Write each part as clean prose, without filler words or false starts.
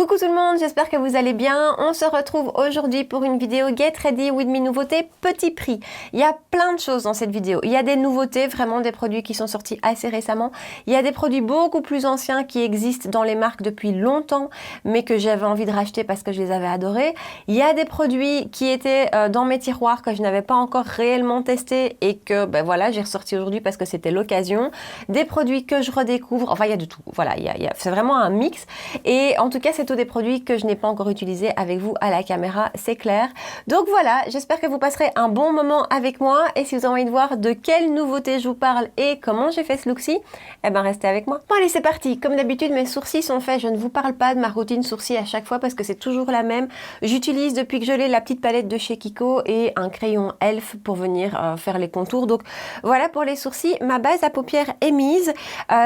Coucou tout le monde, j'espère que vous allez bien. On se retrouve aujourd'hui pour une vidéo Get Ready with Me nouveautés petit prix. Il y a plein de choses dans cette vidéo. Il y a des nouveautés, vraiment des produits qui sont sortis assez récemment. Il y a des produits beaucoup plus anciens qui existent dans les marques depuis longtemps, mais que j'avais envie de racheter parce que je les avais adorés. Il y a des produits qui étaient dans mes tiroirs que je n'avais pas encore réellement testés et que voilà, j'ai ressorti aujourd'hui parce que c'était l'occasion. Des produits que je redécouvre, enfin il y a de tout. Voilà, c'est vraiment un mix. Et en tout cas, c'est tous des produits que je n'ai pas encore utilisés avec vous à la caméra, c'est clair. Donc voilà, j'espère que vous passerez un bon moment avec moi. Et si vous avez envie de voir de quelles nouveautés je vous parle et comment j'ai fait ce look-ci, eh ben restez avec moi. Bon allez, c'est parti. Comme d'habitude, mes sourcils sont faits. Je ne vous parle pas de ma routine sourcils à chaque fois parce que c'est toujours la même. J'utilise depuis que je l'ai la petite palette de chez Kiko et un crayon Elf pour venir faire les contours. Donc voilà pour les sourcils. Ma base à paupières est mise.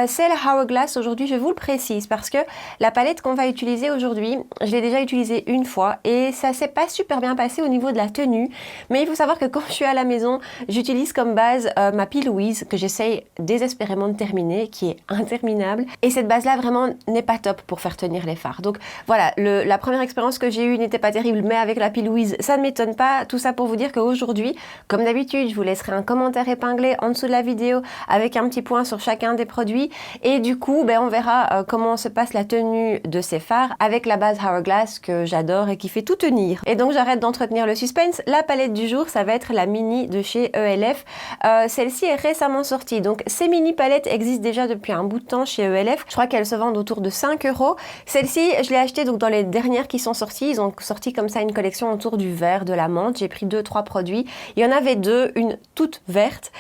C'est la Hourglass aujourd'hui, je vous le précise parce que la palette qu'on va utiliser aujourd'hui, je l'ai déjà utilisée une fois et ça s'est pas super bien passé au niveau de la tenue. Mais il faut savoir que quand je suis à la maison, j'utilise comme base ma P. Louise que j'essaye désespérément de terminer, qui est interminable. Et cette base-là vraiment n'est pas top pour faire tenir les fards. Donc voilà, la première expérience que j'ai eue n'était pas terrible, mais avec la P. Louise, ça ne m'étonne pas. Tout ça pour vous dire qu'aujourd'hui, comme d'habitude, je vous laisserai un commentaire épinglé en dessous de la vidéo avec un petit point sur chacun des produits. Et du coup, on verra comment se passe la tenue de ces fards avec la base Hourglass que j'adore et qui fait tout tenir. Et donc j'arrête d'entretenir le suspense. La palette du jour, ça va être la mini de chez ELF. Celle-ci est récemment sortie. Donc ces mini palettes existent déjà depuis un bout de temps chez ELF. Je crois qu'elles se vendent autour de 5 €. Celle-ci, je l'ai achetée donc dans les dernières qui sont sorties. Ils ont sorti comme ça une collection autour du vert, de la menthe. J'ai pris 2-3 produits. Il y en avait deux, une toute verte.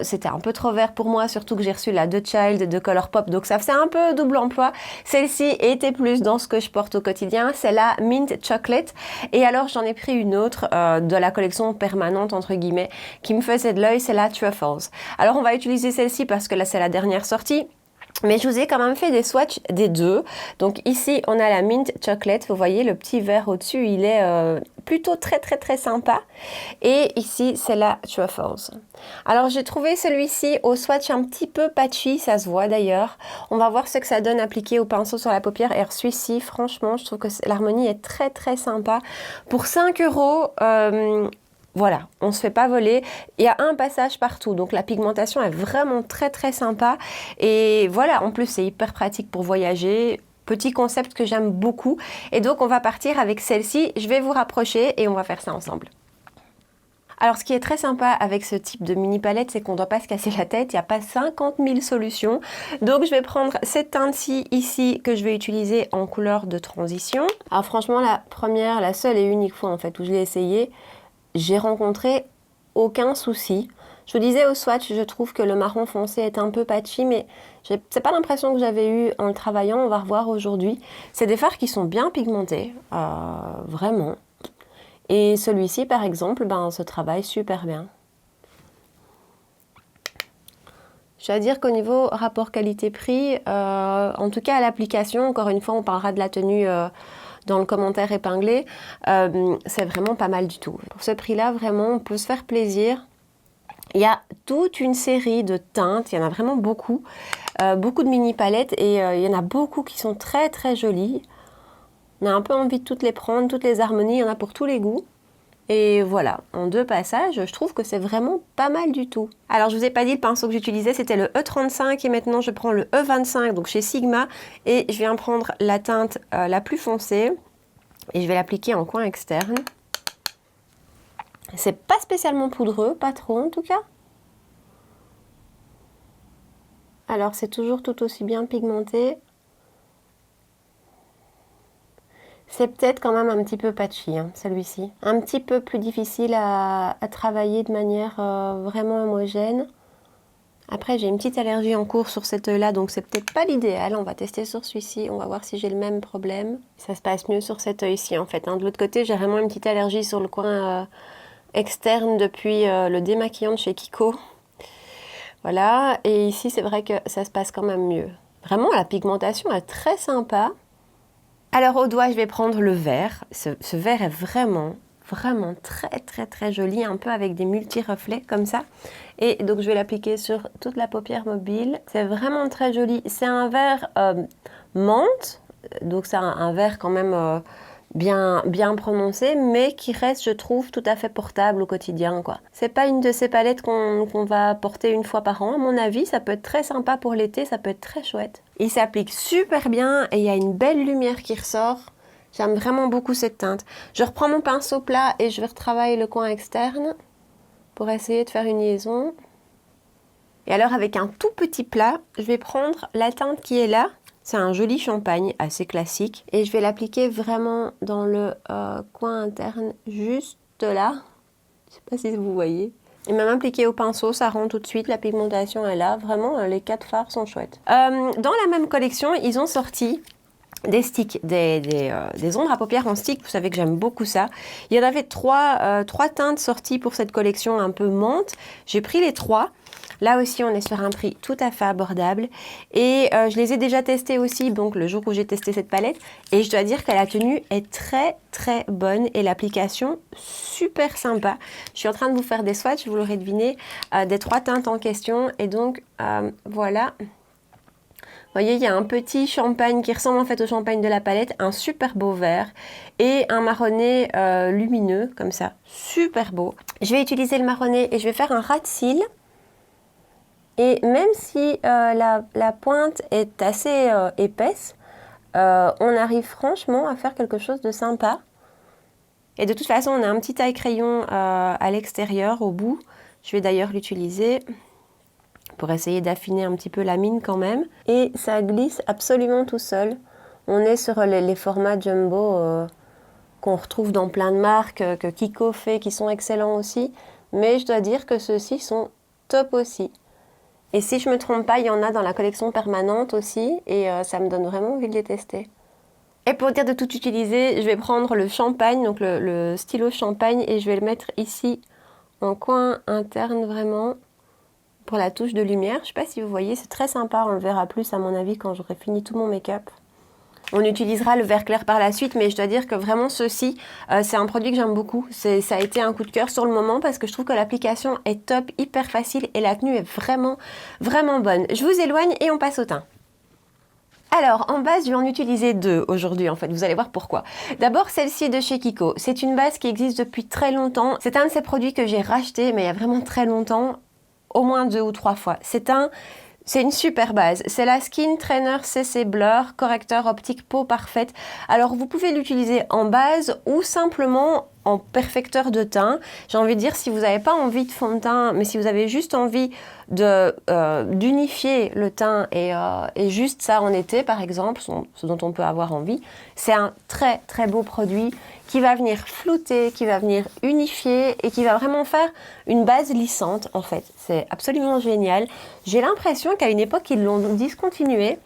C'était un peu trop vert pour moi, surtout que j'ai reçu la The Child de Colourpop. Donc ça faisait un peu double emploi. Celle-ci était plus dans ce que je porte au quotidien, c'est la Mint Chocolate. Et alors j'en ai pris une autre de la collection permanente entre guillemets qui me faisait de l'œil, c'est la Truffles. Alors on va utiliser celle-ci parce que là c'est la dernière sortie. Mais je vous ai quand même fait des swatchs des deux. Donc ici, on a la Mint Chocolate. Vous voyez, le petit verre au-dessus, il est plutôt très sympa. Et ici, c'est la Truffles. Alors, j'ai trouvé celui-ci au swatch un petit peu patchy. Ça se voit d'ailleurs. On va voir ce que ça donne appliqué au pinceau sur la paupière. Et celui-ci, franchement, je trouve que l'harmonie est très sympa. Pour 5 €... voilà, on ne se fait pas voler. Il y a un passage partout, donc la pigmentation est vraiment très sympa. Et voilà, en plus c'est hyper pratique pour voyager. Petit concept que j'aime beaucoup. Et donc on va partir avec celle-ci. Je vais vous rapprocher et on va faire ça ensemble. Alors ce qui est très sympa avec ce type de mini palette, c'est qu'on ne doit pas se casser la tête, il n'y a pas 50 000 solutions. Donc je vais prendre cette teinte-ci ici que je vais utiliser en couleur de transition. Alors franchement la seule et unique fois en fait où je l'ai essayé, j'ai rencontré aucun souci. Je vous disais au swatch, je trouve que le marron foncé est un peu patchy, mais c'est pas l'impression que j'avais eue en le travaillant, on va revoir aujourd'hui. C'est des fards qui sont bien pigmentés, vraiment. Et celui-ci, par exemple, se travaille super bien. Je dois dire qu'au niveau rapport qualité-prix, en tout cas à l'application, encore une fois, on parlera de la tenue dans le commentaire épinglé, c'est vraiment pas mal du tout. Pour ce prix-là, vraiment, on peut se faire plaisir. Il y a toute une série de teintes, il y en a vraiment beaucoup, beaucoup de mini palettes et il y en a beaucoup qui sont très jolies. On a un peu envie de toutes les prendre, toutes les harmonies, il y en a pour tous les goûts. Et voilà, en 2 passages, je trouve que c'est vraiment pas mal du tout. Alors, je vous ai pas dit, le pinceau que j'utilisais, c'était le E35 et maintenant, je prends le E25, donc chez Sigma. Et je viens prendre la teinte la plus foncée et je vais l'appliquer en coin externe. C'est pas spécialement poudreux, pas trop en tout cas. Alors, c'est toujours tout aussi bien pigmenté. C'est peut-être quand même un petit peu patchy, celui-ci. Un petit peu plus difficile à travailler de manière vraiment homogène. Après, j'ai une petite allergie en cours sur cette œil-là, donc c'est peut-être pas l'idéal. On va tester sur celui-ci, on va voir si j'ai le même problème. Ça se passe mieux sur cet œil-ci, en fait. De l'autre côté, j'ai vraiment une petite allergie sur le coin externe depuis le démaquillant de chez Kiko. Voilà, et ici, c'est vrai que ça se passe quand même mieux. Vraiment, la pigmentation est très sympa. Alors au doigt, je vais prendre le vert. Ce vert est vraiment très joli, un peu avec des multi-reflets comme ça. Et donc je vais l'appliquer sur toute la paupière mobile. C'est vraiment très joli. C'est un vert menthe, Donc c'est un verre quand même bien prononcé, mais qui reste, je trouve, tout à fait portable au quotidien, quoi. C'est pas une de ces palettes qu'on va porter une fois par an, à mon avis. Ça peut être très sympa pour l'été, ça peut être très chouette. Il s'applique super bien et il y a une belle lumière qui ressort. J'aime vraiment beaucoup cette teinte. Je reprends mon pinceau plat et je vais retravailler le coin externe pour essayer de faire une liaison. Et alors avec un tout petit plat, je vais prendre la teinte qui est là. C'est un joli champagne, assez classique. Et je vais l'appliquer vraiment dans le coin interne, juste là. Je ne sais pas si vous voyez. Et même appliqué au pinceau, ça rend tout de suite, la pigmentation est là. Vraiment, les 4 fards sont chouettes. Dans la même collection, ils ont sorti des sticks, des ombres à paupières en stick. Vous savez que j'aime beaucoup ça. Il y en avait trois teintes sorties pour cette collection un peu menthe. J'ai pris les 3. Là aussi, on est sur un prix tout à fait abordable. Et je les ai déjà testés aussi, donc le jour où j'ai testé cette palette. Et je dois dire que la tenue est très très bonne et l'application super sympa. Je suis en train de vous faire des swatchs, vous l'aurez deviné, des 3 teintes en question. Et donc, voilà. Vous voyez, il y a un petit champagne qui ressemble en fait au champagne de la palette, un super beau vert et un marronné lumineux, comme ça, super beau. Je vais utiliser le marronné et je vais faire un ras de cils. Et même si la pointe est assez épaisse, on arrive franchement à faire quelque chose de sympa. Et de toute façon, on a un petit taille-crayon à l'extérieur, au bout. Je vais d'ailleurs l'utiliser pour essayer d'affiner un petit peu la mine quand même. Et ça glisse absolument tout seul. On est sur les formats jumbo qu'on retrouve dans plein de marques, que Kiko fait, qui sont excellents aussi. Mais je dois dire que ceux-ci sont top aussi. Et si je ne me trompe pas, il y en a dans la collection permanente aussi, et ça me donne vraiment envie de les tester. Et pour dire de tout utiliser, je vais prendre le champagne, donc le stylo champagne, et je vais le mettre ici, en coin interne vraiment, pour la touche de lumière. Je ne sais pas si vous voyez, c'est très sympa, on le verra plus à mon avis quand j'aurai fini tout mon make-up. On utilisera le vert clair par la suite, mais je dois dire que vraiment ceci, c'est un produit que j'aime beaucoup. Ça a été un coup de cœur sur le moment parce que je trouve que l'application est top, hyper facile et la tenue est vraiment, vraiment bonne. Je vous éloigne et on passe au teint. Alors, en base, je vais en utiliser 2 aujourd'hui, en fait. Vous allez voir pourquoi. D'abord, celle-ci de chez Kiko. C'est une base qui existe depuis très longtemps. C'est un de ces produits que j'ai racheté, mais il y a vraiment très longtemps, au moins 2 ou 3 fois. C'est une super base. C'est la Skin Trainer CC Blur, correcteur optique peau parfaite. Alors, vous pouvez l'utiliser en base ou simplement en perfecteur de teint. J'ai envie de dire, si vous n'avez pas envie de fond de teint, mais si vous avez juste envie d'unifier le teint et juste ça en été, par exemple, ce dont on peut avoir envie, c'est un très très beau produit qui va venir flouter, qui va venir unifier et qui va vraiment faire une base lissante, en fait. C'est absolument génial. J'ai l'impression qu'à une époque, ils l'ont discontinué.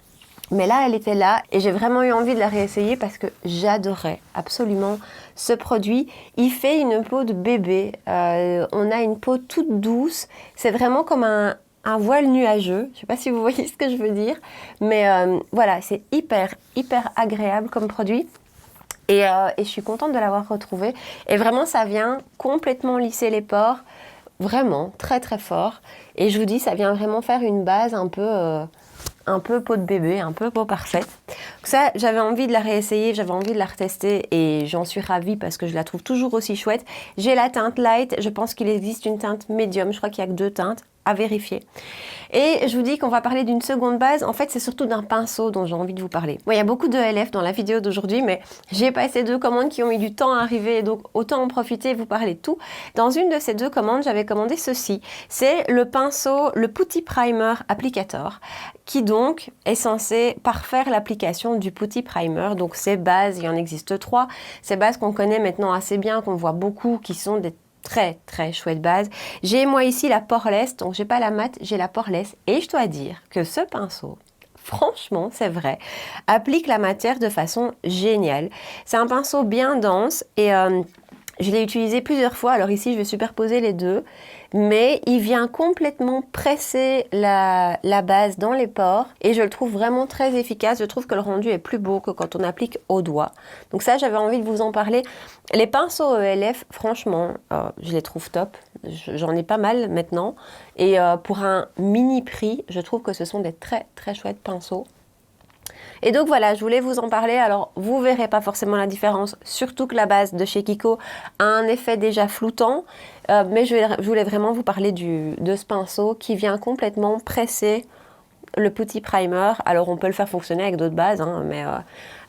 Mais là, elle était là et j'ai vraiment eu envie de la réessayer parce que j'adorais absolument ce produit. Il fait une peau de bébé. On a une peau toute douce. C'est vraiment comme un voile nuageux. Je ne sais pas si vous voyez ce que je veux dire. Mais voilà, c'est hyper, hyper agréable comme produit. Et je suis contente de l'avoir retrouvé. Et vraiment, ça vient complètement lisser les pores. Vraiment, très, très fort. Et je vous dis, ça vient vraiment faire une base un peu peau de bébé, un peu peau parfaite. Donc ça, j'avais envie de la réessayer, j'avais envie de la retester et j'en suis ravie parce que je la trouve toujours aussi chouette. J'ai la teinte light, je pense qu'il existe une teinte médium, je crois qu'il n'y a que 2 teintes, à vérifier. Et je vous dis qu'on va parler d'une seconde base. En fait, c'est surtout d'un pinceau dont j'ai envie de vous parler. Bon, il y a beaucoup de LF dans la vidéo d'aujourd'hui, mais j'ai passé 2 commandes qui ont mis du temps à arriver, donc autant en profiter et vous parler de tout. Dans une de ces 2 commandes, j'avais commandé ceci. C'est le pinceau, le Putty Primer Applicator, qui donc est censé parfaire l'application du Putty Primer. Donc ces bases, il y en existe 3. Ces bases qu'on connaît maintenant assez bien, qu'on voit beaucoup, qui sont des très très chouette base. J'ai moi ici la Poreless, donc j'ai pas la mat, j'ai la Poreless et je dois dire que ce pinceau, franchement c'est vrai, applique la matière de façon géniale. C'est un pinceau bien dense et je l'ai utilisé plusieurs fois, alors ici je vais superposer les 2, mais il vient complètement presser la base dans les pores et je le trouve vraiment très efficace. Je trouve que le rendu est plus beau que quand on applique au doigt. Donc ça, j'avais envie de vous en parler. Les pinceaux ELF, franchement, je les trouve top. J'en ai pas mal maintenant et pour un mini prix, je trouve que ce sont des très très chouettes pinceaux. Et donc voilà, je voulais vous en parler. Alors, vous verrez pas forcément la différence, surtout que la base de chez Kiko a un effet déjà floutant. Mais je voulais vraiment vous parler de ce pinceau qui vient complètement presser le petit primer. Alors, on peut le faire fonctionner avec d'autres bases, hein, mais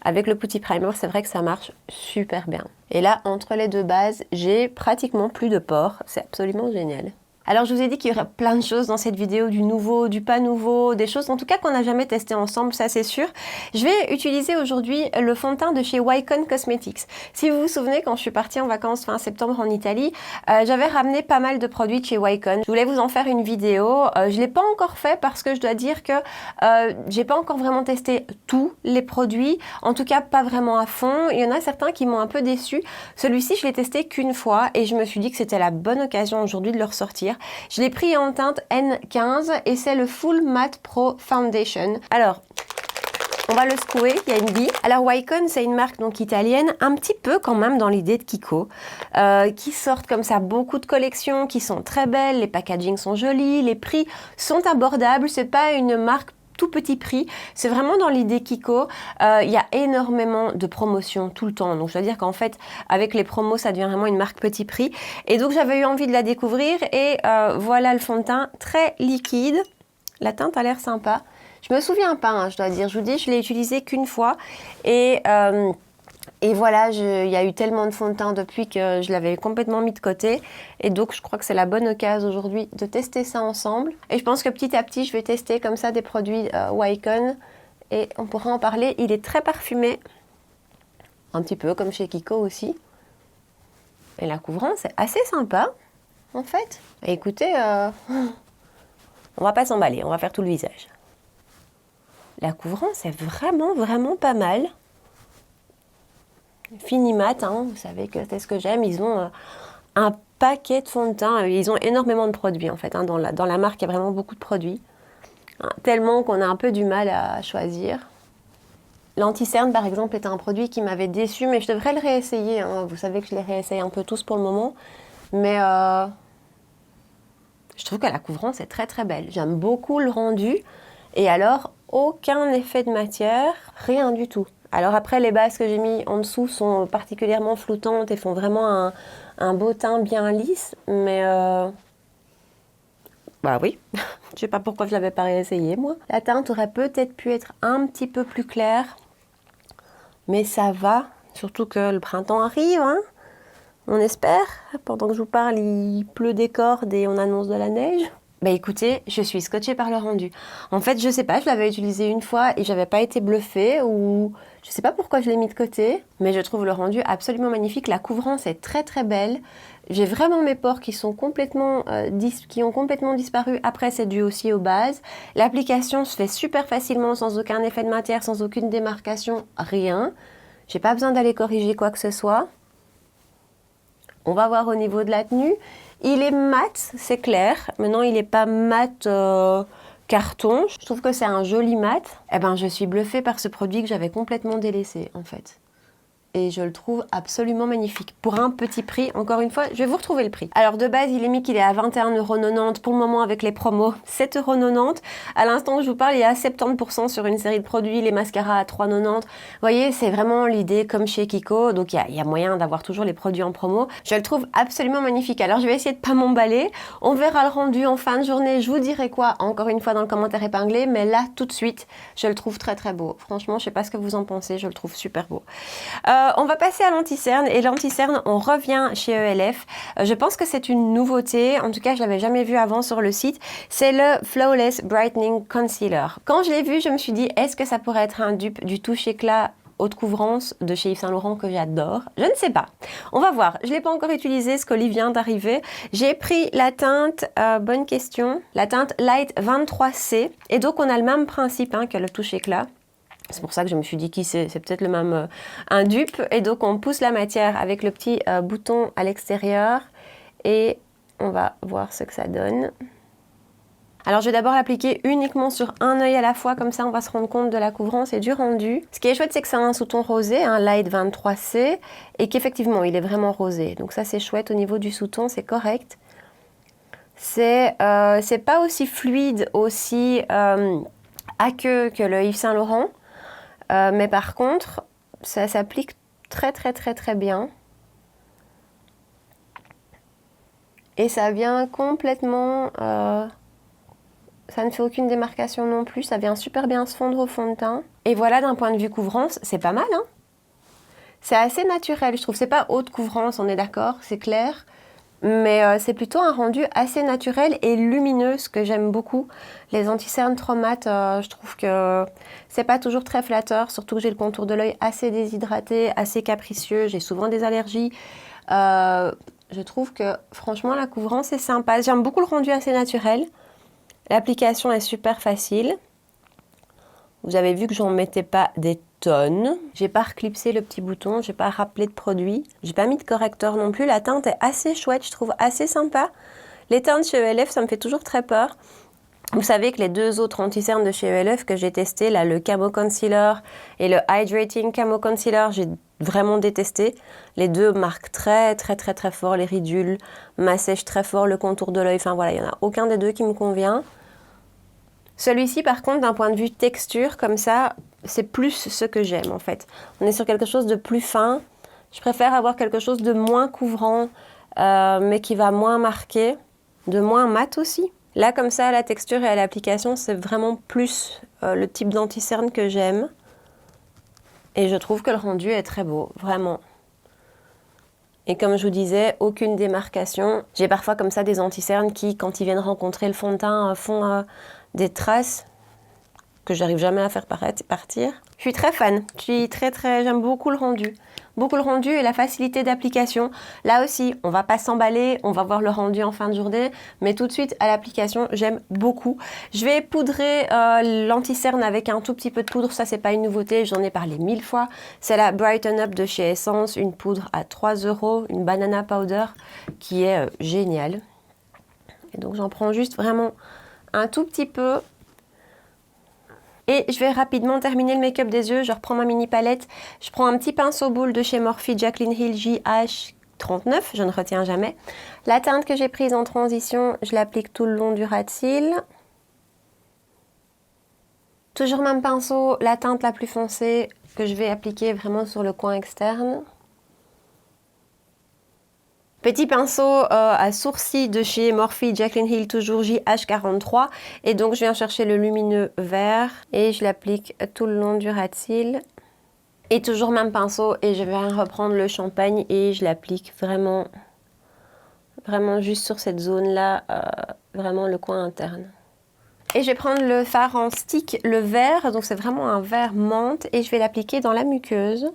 avec le petit primer, c'est vrai que ça marche super bien. Et là, entre les deux bases, j'ai pratiquement plus de pores. C'est absolument génial. Alors je vous ai dit qu'il y aurait plein de choses dans cette vidéo, du nouveau, du pas nouveau, des choses en tout cas qu'on n'a jamais testé ensemble, ça c'est sûr. Je vais utiliser aujourd'hui le fond de teint de chez Wycon Cosmetics. Si vous vous souvenez, quand je suis partie en vacances fin septembre en Italie, j'avais ramené pas mal de produits de chez Wycon. Je voulais vous en faire une vidéo. Je ne l'ai pas encore fait parce que je dois dire que j'ai pas encore vraiment testé tous les produits, en tout cas pas vraiment à fond. Il y en a certains qui m'ont un peu déçu. Celui-ci, je l'ai testé qu'une fois et je me suis dit que c'était la bonne occasion aujourd'hui de le ressortir. Je l'ai pris en teinte N15 et c'est le Full Matte Pro Foundation. Alors, on va le secouer, il y a une bille. Alors Wycon, c'est une marque donc italienne, un petit peu quand même dans l'idée de Kiko, qui sortent comme ça beaucoup de collections qui sont très belles, les packagings sont jolis, les prix sont abordables, c'est pas une marque tout petit prix, c'est vraiment dans l'idée Kiko. Il y a énormément de promotions tout le temps, donc je dois dire qu'en fait avec les promos ça devient vraiment une marque petit prix et donc j'avais eu envie de la découvrir et voilà le fond de teint très liquide. La teinte a l'air sympa, je me souviens pas, hein, je dois dire, je vous dis je l'ai utilisé qu'une fois et voilà, il y a eu tellement de fond de teint depuis que je l'avais complètement mis de côté. Et donc, je crois que c'est la bonne occasion aujourd'hui de tester ça ensemble. Et je pense que petit à petit, je vais tester comme ça des produits Wycon. Et on pourra en parler. Il est très parfumé. Un petit peu comme chez Kiko aussi. Et la couvrance est assez sympa, en fait. Et écoutez, on va pas s'emballer. On va faire tout le visage. La couvrance est vraiment, vraiment pas mal. Fini mat, hein, vous savez que c'est ce que j'aime. Ils ont un paquet de fond de teint. Ils ont énormément de produits en fait. Hein, dans la marque, il y a vraiment beaucoup de produits. Hein, tellement qu'on a un peu du mal à choisir. L'anti-cerne par exemple était un produit qui m'avait déçu, mais je devrais le réessayer. Hein. Vous savez que je les réessaye un peu tous pour le moment. Mais je trouve que la couvrance est très très belle. J'aime beaucoup le rendu. Et alors, aucun effet de matière, rien du tout. Alors après, les bases que j'ai mis en dessous sont particulièrement floutantes et font vraiment un beau teint bien lisse. Mais bah oui, je sais pas pourquoi je l'avais pas réessayé moi. La teinte aurait peut-être pu être un petit peu plus claire. Mais ça va, surtout que le printemps arrive, hein. On espère. Pendant que je vous parle, il pleut des cordes et on annonce de la neige. Bah écoutez, je suis scotchée par le rendu. En fait, je sais pas, je l'avais utilisé une fois et j'avais pas été bluffée ou je sais pas pourquoi je l'ai mis de côté, mais je trouve le rendu absolument magnifique. La couvrance est très très belle. J'ai vraiment mes pores qui sont complètement qui ont complètement disparu. Après, c'est dû aussi aux bases. L'application se fait super facilement, sans aucun effet de matière, sans aucune démarcation, rien. J'ai pas besoin d'aller corriger quoi que ce soit. On va voir au niveau de la tenue. Il est mat, c'est clair. Maintenant, il n'est pas mat carton. Je trouve que c'est un joli mat. Eh ben, je suis bluffée par ce produit que j'avais complètement délaissé, en fait. Et je le trouve absolument magnifique. Pour un petit prix, encore une fois, je vais vous retrouver le prix. Alors de base, il est mis qu'il est à 21,90 €. Pour le moment, avec les promos, 7,90 €. À l'instant où je vous parle, il y a 70% sur une série de produits. Les mascaras à 3,90 €. Vous voyez, c'est vraiment l'idée comme chez Kiko. Donc il y a moyen d'avoir toujours les produits en promo. Je le trouve absolument magnifique. Alors je vais essayer de pas m'emballer. On verra le rendu en fin de journée. Je vous dirai quoi, encore une fois, dans le commentaire épinglé. Mais là, tout de suite, je le trouve très très beau. Franchement, je sais pas ce que vous en pensez. Je le trouve super beau. On va passer à l'anti-cerne et l'anti-cerne, on revient chez ELF. Je pense que c'est une nouveauté, en tout cas je l'avais jamais vu avant sur le site. C'est le Flawless Brightening Concealer. Quand je l'ai vu, je me suis dit, est-ce que ça pourrait être un dupe du Touche Éclat haute couvrance de chez Yves Saint Laurent que j'adore? Je ne sais pas. On va voir. Je ne l'ai pas encore utilisé, ce qu'Olive vient d'arriver. J'ai pris la teinte, bonne question, la teinte Light 23C. Et donc on a le même principe hein, que le Touche Éclat. C'est pour ça que je me suis dit que c'est peut-être le même un dupe. Et donc on pousse la matière avec le petit bouton à l'extérieur et on va voir ce que ça donne. Alors je vais d'abord l'appliquer uniquement sur un œil à la fois, comme ça on va se rendre compte de la couvrance et du rendu. Ce qui est chouette, c'est que c'est un sous-ton rosé, un Light 23C, et qu'effectivement il est vraiment rosé. Donc ça c'est chouette au niveau du sous-ton, c'est correct. C'est pas aussi fluide, aussi aqueux que le Yves Saint Laurent. Mais par contre, ça s'applique très bien. Et ça vient complètement... ça ne fait aucune démarcation non plus. Ça vient super bien se fondre au fond de teint. Et voilà, d'un point de vue couvrance, c'est pas mal, hein. C'est assez naturel, je trouve. C'est pas haute couvrance, on est d'accord, c'est clair. Mais c'est plutôt un rendu assez naturel et lumineux, ce que j'aime beaucoup. Les anti-cernes trop mat, je trouve que c'est pas toujours très flatteur, surtout que j'ai le contour de l'œil assez déshydraté, assez capricieux, j'ai souvent des allergies. Je trouve que franchement la couvrance est sympa. J'aime beaucoup le rendu assez naturel. L'application est super facile. Vous avez vu que j'en mettais pas des tonnes. J'ai pas reclipsé le petit bouton, j'ai pas rappelé de produit. J'ai pas mis de correcteur non plus. La teinte est assez chouette, je trouve assez sympa. Les teintes chez ELF, ça me fait toujours très peur. Vous savez que les deux autres anti-cernes de chez ELF que j'ai testé, là, le Camo Concealer et le Hydrating Camo Concealer, j'ai vraiment détesté. Les deux marquent très fort les ridules, m'assèchent très fort le contour de l'œil. Enfin voilà, il n'y en a aucun des deux qui me convient. Celui-ci, par contre, d'un point de vue texture, comme ça, c'est plus ce que j'aime, en fait. On est sur quelque chose de plus fin. Je préfère avoir quelque chose de moins couvrant, mais qui va moins marquer, de moins mat aussi. Là, comme ça, à la texture et à l'application, c'est vraiment plus le type d'anti-cerne que j'aime. Et je trouve que le rendu est très beau, vraiment. Et comme je vous disais, aucune démarcation. J'ai parfois comme ça des anti-cernes qui, quand ils viennent rencontrer le fond de teint, font des traces que j'arrive jamais à faire partir. Je suis très fan, j'aime beaucoup le rendu. Beaucoup le rendu et la facilité d'application. Là aussi, on va pas s'emballer, on va voir le rendu en fin de journée, mais tout de suite à l'application, j'aime beaucoup. Je vais poudrer l'anti-cerne avec un tout petit peu de poudre, ça c'est pas une nouveauté, j'en ai parlé 1000 fois. C'est la Brighten Up de chez Essence, une poudre à 3 €, une banana powder qui est géniale. Et donc j'en prends juste vraiment un tout petit peu. Et je vais rapidement terminer le make-up des yeux. Je reprends ma mini palette. Je prends un petit pinceau boule de chez Morphe Jaclyn Hill JH39. Je ne retiens jamais. La teinte que j'ai prise en transition, je l'applique tout le long du ras de cils. Toujours même pinceau, la teinte la plus foncée que je vais appliquer vraiment sur le coin externe. Petit pinceau à sourcils de chez Morphe Jaclyn Hill, toujours JH43. Et donc je viens chercher le lumineux vert et je l'applique tout le long du ras de cils. Et toujours même pinceau et je vais reprendre le champagne et je l'applique vraiment juste sur cette zone-là, vraiment le coin interne. Et je vais prendre le fard en stick, le vert, donc c'est vraiment un vert menthe et je vais l'appliquer dans la muqueuse.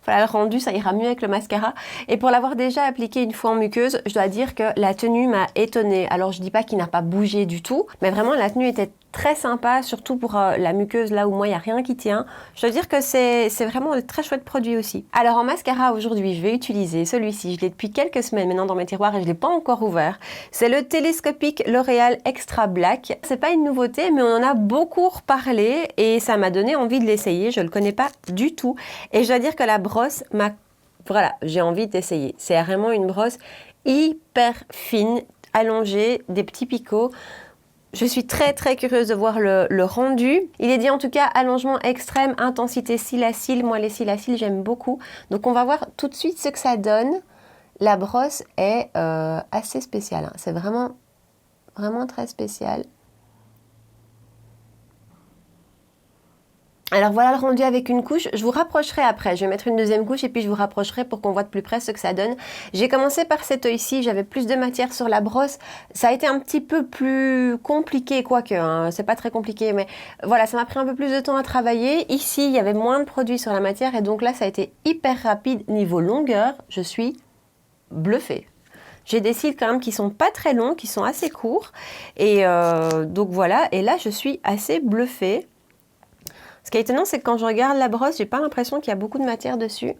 Voilà, le rendu, ça ira mieux avec le mascara. Et pour l'avoir déjà appliqué une fois en muqueuse, je dois dire que la tenue m'a étonnée. Alors, je dis pas qu'il n'a pas bougé du tout, mais vraiment, la tenue était très sympa, surtout pour la muqueuse, là où moi, il n'y a rien qui tient. Je dois dire que c'est vraiment de très chouettes produits aussi. Alors, en mascara, aujourd'hui, je vais utiliser celui-ci. Je l'ai depuis quelques semaines maintenant dans mes tiroirs et je ne l'ai pas encore ouvert. C'est le Télescopique L'Oréal Extra Black. C'est pas une nouveauté, mais on en a beaucoup reparlé et ça m'a donné envie de l'essayer. Je ne le connais pas du tout. Et je dois dire que la brosse m'a... Voilà, j'ai envie d'essayer. C'est vraiment une brosse hyper fine, allongée, des petits picots. Je suis très curieuse de voir le rendu. Il est dit en tout cas allongement extrême, intensité cils à cils. Moi les cils à cils j'aime beaucoup. Donc on va voir tout de suite ce que ça donne. La brosse est assez spéciale, hein. C'est vraiment très spécial. Alors voilà le rendu avec une couche, je vous rapprocherai après, je vais mettre une deuxième couche et puis je vous rapprocherai pour qu'on voit de plus près ce que ça donne. J'ai commencé par cet œil-ci, j'avais plus de matière sur la brosse, ça a été un petit peu plus compliqué, quoique, hein, c'est pas très compliqué, mais voilà, ça m'a pris un peu plus de temps à travailler. Ici, il y avait moins de produits sur la matière et donc là, ça a été hyper rapide. Niveau longueur, je suis bluffée. J'ai des cils quand même qui sont pas très longs, qui sont assez courts et donc voilà, et là, je suis assez bluffée. Ce qui est étonnant, c'est que quand je regarde la brosse, j'ai pas l'impression qu'il y a beaucoup de matière dessus.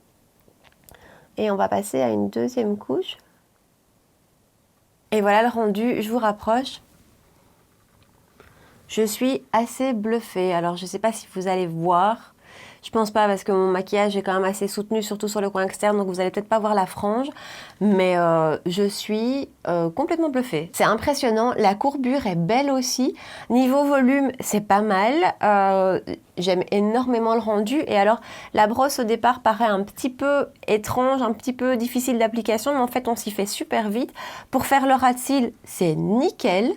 Et on va passer à une deuxième couche. Et voilà le rendu, je vous rapproche. Je suis assez bluffée. Alors, je sais pas si vous allez voir. Je pense pas parce que mon maquillage est quand même assez soutenu, surtout sur le coin externe, donc vous allez peut-être pas voir la frange. Mais je suis complètement bluffée. C'est impressionnant, la courbure est belle aussi. Niveau volume, c'est pas mal. J'aime énormément le rendu. Et alors, la brosse au départ paraît un petit peu étrange, un petit peu difficile d'application, mais en fait, on s'y fait super vite. Pour faire le ras de cils, c'est nickel.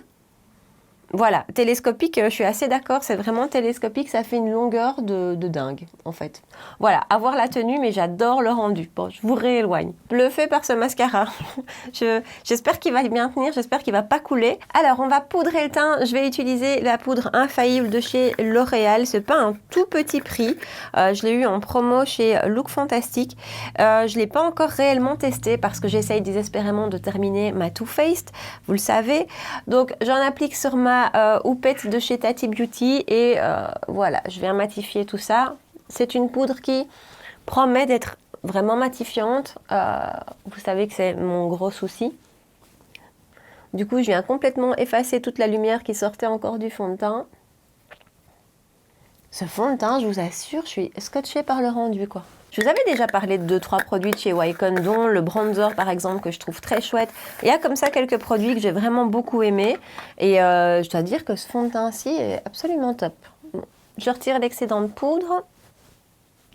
Voilà, télescopique, je suis assez d'accord, c'est vraiment télescopique, ça fait une longueur de dingue, en fait. Voilà, à voir la tenue, mais j'adore le rendu. Bon, je vous rééloigne. Bluffée par ce mascara. J'espère qu'il va bien tenir, j'espère qu'il va pas couler. Alors, on va poudrer le teint. Je vais utiliser la poudre infaillible de chez L'Oréal. C'est pas un tout petit prix. Je l'ai eu en promo chez Look Fantastic. Je l'ai pas encore réellement testé parce que j'essaye désespérément de terminer ma Too Faced, vous le savez. Donc, j'en applique sur ma houppette de chez Tati Beauty et voilà, je viens matifier tout ça. C'est une poudre qui promet d'être vraiment matifiante. Vous savez que c'est mon gros souci. Du coup, je viens complètement effacer toute la lumière qui sortait encore du fond de teint. Ce fond de teint, je vous assure, je suis scotchée par le rendu, quoi. Je vous avais déjà parlé de 2-3 produits de chez Wycon, dont le bronzer par exemple, que je trouve très chouette. Il y a comme ça quelques produits que j'ai vraiment beaucoup aimés. Et je dois dire que ce fond de teint-ci est absolument top. Je retire l'excédent de poudre.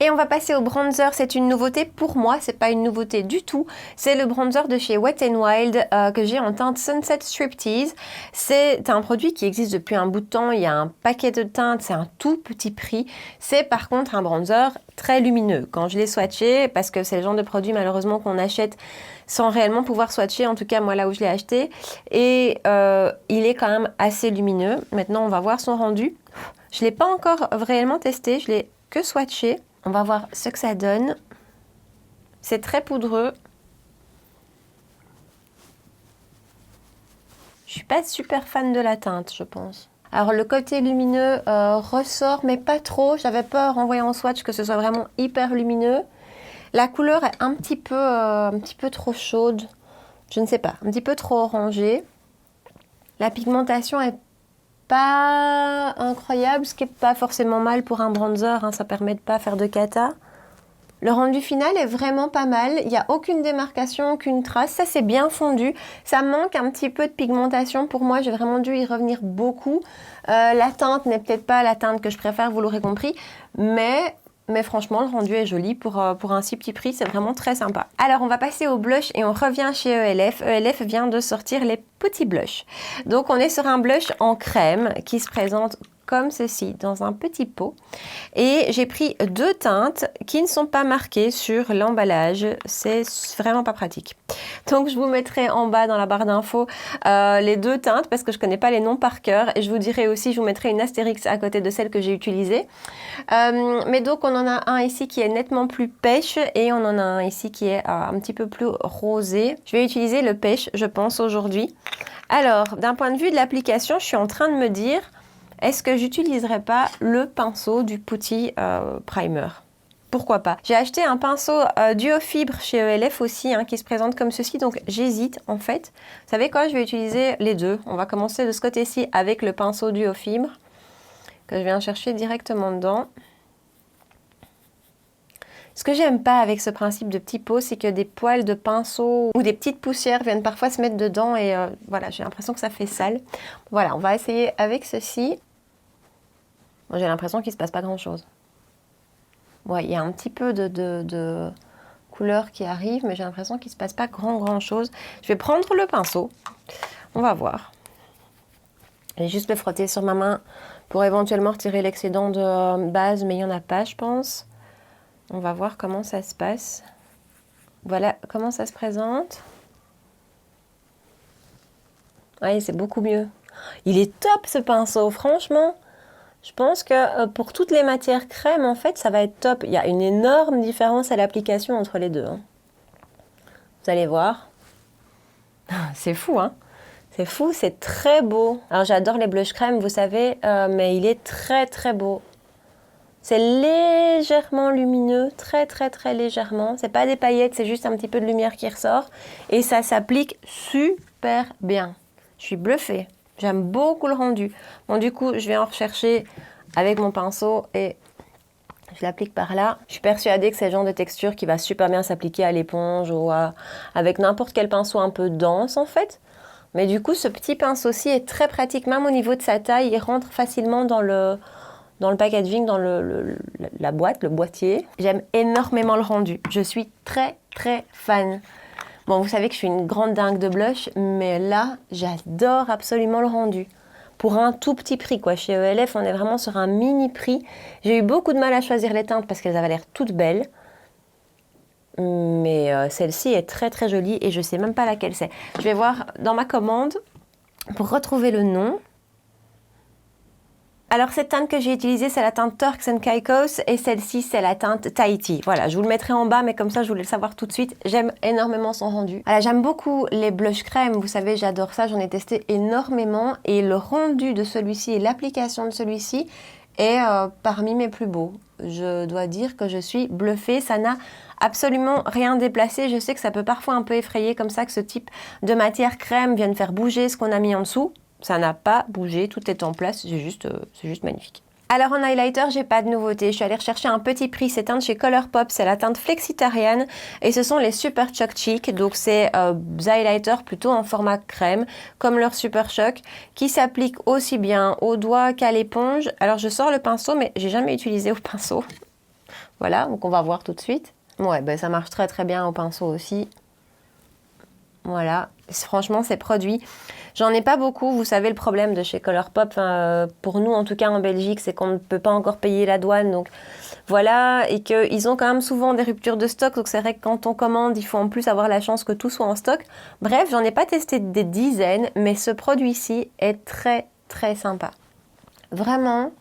Et on va passer au bronzer, c'est une nouveauté pour moi, c'est pas une nouveauté du tout. C'est le bronzer de chez Wet n Wild que j'ai en teinte Sunset Striptease. C'est un produit qui existe depuis un bout de temps, il y a un paquet de teintes, c'est un tout petit prix. C'est par contre un bronzer très lumineux. Quand je l'ai swatché, parce que c'est le genre de produit malheureusement qu'on achète sans réellement pouvoir swatcher, en tout cas moi là où je l'ai acheté. Et il est quand même assez lumineux. Maintenant on va voir son rendu. Je l'ai pas encore réellement testé, je l'ai que swatché. On va voir ce que ça donne. C'est très poudreux. Je suis pas super fan de la teinte, je pense. Alors le côté lumineux ressort, mais pas trop. J'avais peur en voyant en swatch que ce soit vraiment hyper lumineux. La couleur est un petit peu trop chaude. Je ne sais pas, un petit peu trop orangée. La pigmentation est pas incroyable, ce qui n'est pas forcément mal pour un bronzer, hein, ça permet de pas faire de cata. Le rendu final est vraiment pas mal, il n'y a aucune démarcation, aucune trace, ça c'est bien fondu. Ça manque un petit peu de pigmentation pour moi, j'ai vraiment dû y revenir beaucoup. La teinte n'est peut-être pas la teinte que je préfère, vous l'aurez compris, mais franchement, le rendu est joli pour un si petit prix, c'est vraiment très sympa. Alors, on va passer au blush et on revient chez ELF. ELF vient de sortir les petits blushs. Donc, on est sur un blush en crème qui se présente comme ceci, dans un petit pot. Et j'ai pris 2 teintes qui ne sont pas marquées sur l'emballage. C'est vraiment pas pratique. Donc, je vous mettrai en bas dans la barre d'infos les 2 teintes parce que je connais pas les noms par cœur. Et je vous dirai aussi, je vous mettrai une astérix à côté de celle que j'ai utilisée. Mais donc, on en a un ici qui est nettement plus pêche et on en a un ici qui est un petit peu plus rosé. Je vais utiliser le pêche, je pense, aujourd'hui. Alors, d'un point de vue de l'application, je suis en train de me dire... Est-ce que j'utiliserai pas le pinceau du Putty Primer? Pourquoi pas? J'ai acheté un pinceau duo fibre chez ELF aussi, hein, qui se présente comme ceci, donc j'hésite en fait. Vous savez quoi? Je vais utiliser les deux. On va commencer de ce côté-ci avec le pinceau duo fibre, que je viens chercher directement dedans. Ce que j'aime pas avec ce principe de petit pot, c'est que des poils de pinceau ou des petites poussières viennent parfois se mettre dedans et voilà, j'ai l'impression que ça fait sale. Voilà, on va essayer avec ceci. Moi, j'ai l'impression qu'il ne se passe pas grand-chose. Ouais, il y a un petit peu de couleur qui arrive, mais j'ai l'impression qu'il ne se passe pas grand-chose. Je vais prendre le pinceau. On va voir. Je vais juste le frotter sur ma main pour éventuellement retirer l'excédent de base, mais il n'y en a pas, je pense. On va voir comment ça se passe. Voilà comment ça se présente. Oui, c'est beaucoup mieux. Il est top ce pinceau, franchement. Je pense que pour toutes les matières crème, en fait, ça va être top. Il y a une énorme différence à l'application entre les deux. Hein. Vous allez voir. C'est fou, hein? C'est fou, c'est très beau. Alors, j'adore les blush crème, vous savez, mais il est très, très beau. C'est légèrement lumineux, très, très, très légèrement. C'est pas des paillettes, c'est juste un petit peu de lumière qui ressort. Et ça s'applique super bien. Je suis bluffée. J'aime beaucoup le rendu. Bon, du coup, je vais en rechercher avec mon pinceau et Je l'applique par là. Je suis persuadée que c'est le genre de texture qui va super bien s'appliquer à l'éponge ou avec n'importe quel pinceau un peu dense en fait. Mais du coup, ce petit pinceau-ci est très pratique, même au niveau de sa taille. Il rentre facilement dans le packaging, dans la boîte, le boîtier. J'aime énormément le rendu. Je suis très fan. Bon, vous savez que je suis une grande dingue de blush, mais là, j'adore absolument le rendu. Pour un tout petit prix, quoi. Chez ELF, on est vraiment sur un mini prix. J'ai eu beaucoup de mal à choisir les teintes parce qu'elles avaient l'air toutes belles. Mais celle-ci est très jolie et je sais même pas laquelle c'est. Je vais voir dans ma commande pour retrouver le nom. Alors cette teinte que j'ai utilisée, c'est la teinte Turks and Caicos et celle-ci, c'est la teinte Tahiti. Voilà, je vous le mettrai en bas, mais comme ça, je voulais le savoir tout de suite. J'aime énormément son rendu. Alors j'aime beaucoup les blush crème, vous savez, j'adore ça, j'en ai testé énormément. Et le rendu de celui-ci et l'application de celui-ci est parmi mes plus beaux. Je dois dire que je suis bluffée, ça n'a absolument rien déplacé. Je sais que ça peut parfois un peu effrayer comme ça, que ce type de matière crème vienne faire bouger ce qu'on a mis en dessous. Ça n'a pas bougé, tout est en place, c'est juste magnifique. Alors en highlighter, j'ai pas de nouveauté. Je suis allée rechercher un petit prix, c'est teinte chez Colourpop, c'est la teinte Flexitarian et ce sont les Super Choc Cheek. Donc c'est des highlighters plutôt en format crème, comme leur Super Choc, qui s'appliquent aussi bien au doigt qu'à l'éponge. Alors je sors le pinceau, mais j'ai jamais utilisé au pinceau. Voilà, donc on va voir tout de suite. Ouais, ben ça marche très bien au pinceau aussi. Voilà, franchement ces produits, j'en ai pas beaucoup, vous savez le problème de chez Colourpop, pour nous en tout cas en Belgique, c'est qu'on ne peut pas encore payer la douane, donc voilà, et qu'ils ont quand même souvent des ruptures de stock, donc c'est vrai que quand on commande, il faut en plus avoir la chance que tout soit en stock. Bref, j'en ai pas testé des dizaines, mais ce produit-ci est très sympa. Vraiment,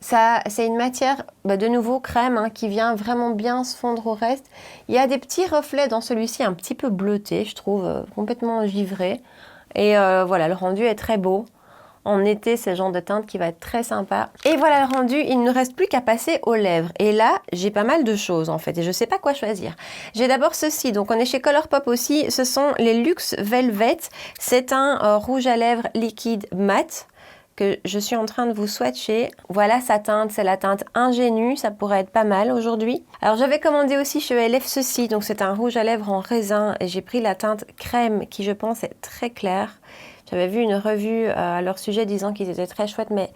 ça, c'est une matière, de nouveau crème, qui vient vraiment bien se fondre au reste. Il y a des petits reflets dans celui-ci, un petit peu bleuté, je trouve, complètement givré. Et voilà, le rendu est très beau. En été, c'est le genre de teinte qui va être très sympa. Et voilà le rendu, il ne reste plus qu'à passer aux lèvres. Et là, j'ai pas mal de choses en fait, et je sais pas quoi choisir. J'ai d'abord ceci, donc on est chez Colourpop aussi, ce sont les Luxe Velvet. C'est un rouge à lèvres liquide mat que je suis en train de vous swatcher. Voilà sa teinte, c'est la teinte Ingénue, ça pourrait être pas mal aujourd'hui. Alors j'avais commandé aussi chez ELF ceci, donc c'est un rouge à lèvres en raisin et j'ai pris la teinte crème qui je pense est très claire. J'avais vu une revue à leur sujet disant qu'ils étaient très chouettes, mais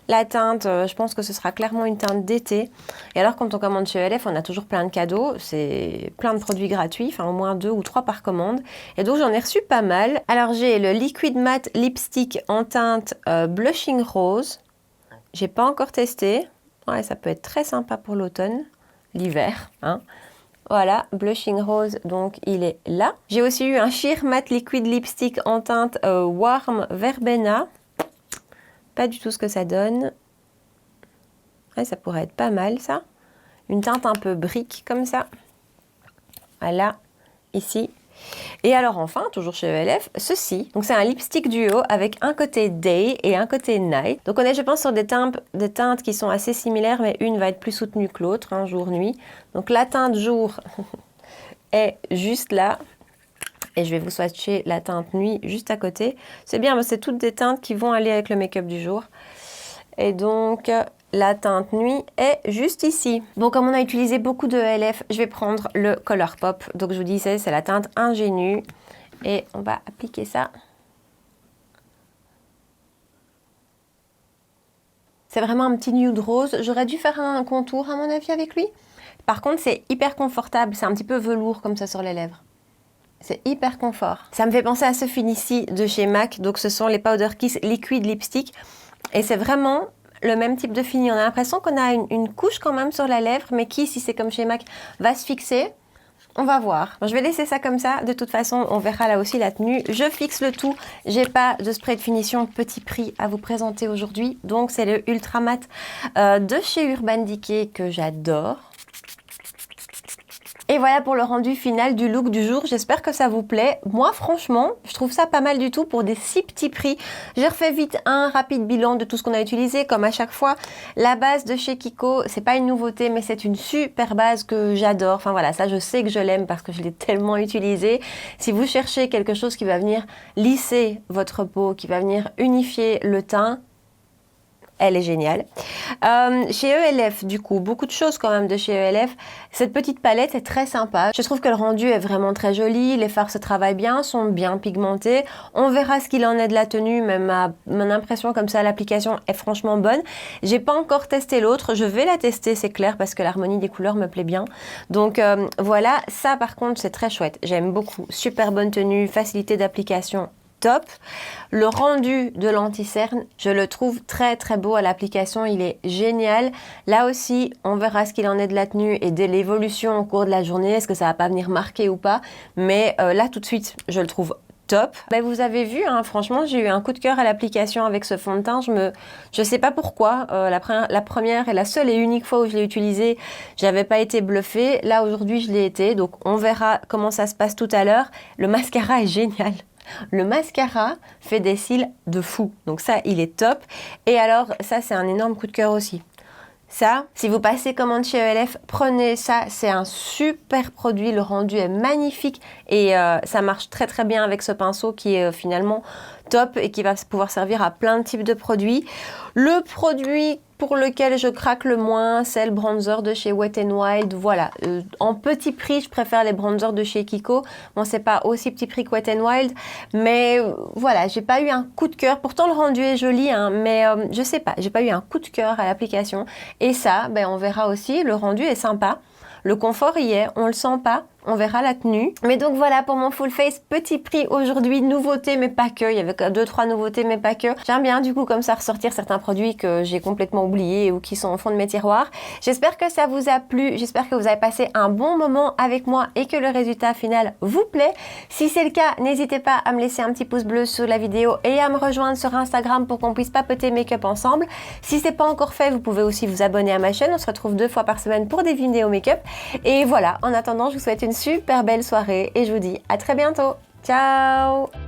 la teinte, je pense que ce sera clairement une teinte d'été. Et alors quand on commande chez ELF, on a toujours plein de cadeaux, c'est plein de produits gratuits, enfin au moins 2 ou 3 par commande. Et donc j'en ai reçu pas mal. Alors j'ai le Liquid Matte Lipstick en teinte Blushing Rose. J'ai pas encore testé. Ouais, ça peut être très sympa pour l'automne, l'hiver, hein. Voilà, Blushing Rose, donc il est là. J'ai aussi eu un Sheer Matte Liquid Lipstick en teinte Warm Verbena. Pas du tout ce que ça donne. Ouais, ça pourrait être pas mal ça. Une teinte un peu brique comme ça. Voilà, ici. Et alors enfin, toujours chez ELF, ceci. Donc c'est un lipstick duo avec un côté day et un côté night. Donc on est je pense sur des teintes qui sont assez similaires, mais une va être plus soutenue que l'autre, hein, jour-nuit. Donc la teinte jour est juste là. Et je vais vous swatcher la teinte nuit juste à côté. C'est bien, c'est toutes des teintes qui vont aller avec le make-up du jour. Et donc, la teinte nuit est juste ici. Bon, comme on a utilisé beaucoup de ELF, je vais prendre le Colourpop. Donc, je vous disais, c'est la teinte Ingénue. Et on va appliquer ça. C'est vraiment un petit nude rose. J'aurais dû faire un contour, à mon avis, avec lui. Par contre, c'est hyper confortable. C'est un petit peu velours comme ça sur les lèvres. C'est hyper confort. Ça me fait penser à ce fini-ci de chez MAC. Donc, ce sont les Powder Kiss Liquid Lipstick. Et c'est vraiment le même type de fini. On a l'impression qu'on a une couche quand même sur la lèvre, mais qui, si c'est comme chez MAC, va se fixer. On va voir. Bon, je vais laisser ça comme ça. De toute façon, on verra là aussi la tenue. Je fixe le tout. J'ai pas de spray de finition petit prix à vous présenter aujourd'hui. Donc, c'est le Ultra Matte de chez Urban Decay que j'adore. Et voilà pour le rendu final du look du jour. J'espère que ça vous plaît. Moi, franchement, je trouve ça pas mal du tout pour des si petits prix. J'ai refait vite un rapide bilan de tout ce qu'on a utilisé, comme à chaque fois. La base de chez Kiko, c'est pas une nouveauté, mais c'est une super base que j'adore. Enfin voilà, ça je sais que je l'aime parce que je l'ai tellement utilisée. Si vous cherchez quelque chose qui va venir lisser votre peau, qui va venir unifier le teint, elle est géniale. Chez ELF, du coup, beaucoup de choses quand même de chez ELF. Cette petite palette est très sympa. Je trouve que le rendu est vraiment très joli. Les fards se travaillent bien, sont bien pigmentés. On verra ce qu'il en est de la tenue, mais mon impression comme ça, l'application est franchement bonne. J'ai pas encore testé l'autre. Je vais la tester, c'est clair, parce que l'harmonie des couleurs me plaît bien. Donc voilà, ça par contre, c'est très chouette. J'aime beaucoup. Super bonne tenue, facilité d'application. Top. Le rendu de l'anti-cerne, je le trouve très très beau à l'application, il est génial. Là aussi, on verra ce qu'il en est de la tenue et de l'évolution au cours de la journée, est-ce que ça va pas venir marquer ou pas. Mais là tout de suite, je le trouve top. Ben, vous avez vu, hein, franchement, j'ai eu un coup de cœur à l'application avec ce fond de teint. Je sais pas pourquoi. La première et la seule et unique fois où je l'ai utilisé, j'avais pas été bluffée. Là aujourd'hui, je l'ai été. Donc on verra comment ça se passe tout à l'heure. Le mascara est génial. Le mascara fait des cils de fou. Donc ça, il est top. Et alors, ça, c'est un énorme coup de cœur aussi. Ça, si vous passez commande chez ELF, prenez ça. C'est un super produit. Le rendu est magnifique. Et ça marche très très bien avec ce pinceau qui est finalement top et qui va pouvoir servir à plein de types de produits. Le produit pour lequel je craque le moins, c'est le bronzer de chez Wet n Wild. Voilà, en petit prix, je préfère les bronzers de chez Kiko. Bon, c'est pas aussi petit prix que Wet n Wild, mais voilà, j'ai pas eu un coup de cœur. Pourtant, le rendu est joli, hein, mais je sais pas, j'ai pas eu un coup de cœur à l'application. Et ça, ben, on verra aussi, le rendu est sympa. Le confort y est, on le sent pas, on verra la tenue. Mais donc voilà pour mon full face, petit prix aujourd'hui, nouveauté mais pas que, il y avait 2-3 nouveautés mais pas que. J'aime bien du coup comme ça ressortir certains produits que j'ai complètement oubliés ou qui sont au fond de mes tiroirs. J'espère que ça vous a plu, j'espère que vous avez passé un bon moment avec moi et que le résultat final vous plaît. Si c'est le cas, n'hésitez pas à me laisser un petit pouce bleu sous la vidéo et à me rejoindre sur Instagram pour qu'on puisse papoter make-up ensemble. Si c'est pas encore fait, vous pouvez aussi vous abonner à ma chaîne, on se retrouve 2 fois par semaine pour des vidéos make-up. Et voilà, en attendant, je vous souhaite une super belle soirée et je vous dis à très bientôt. Ciao!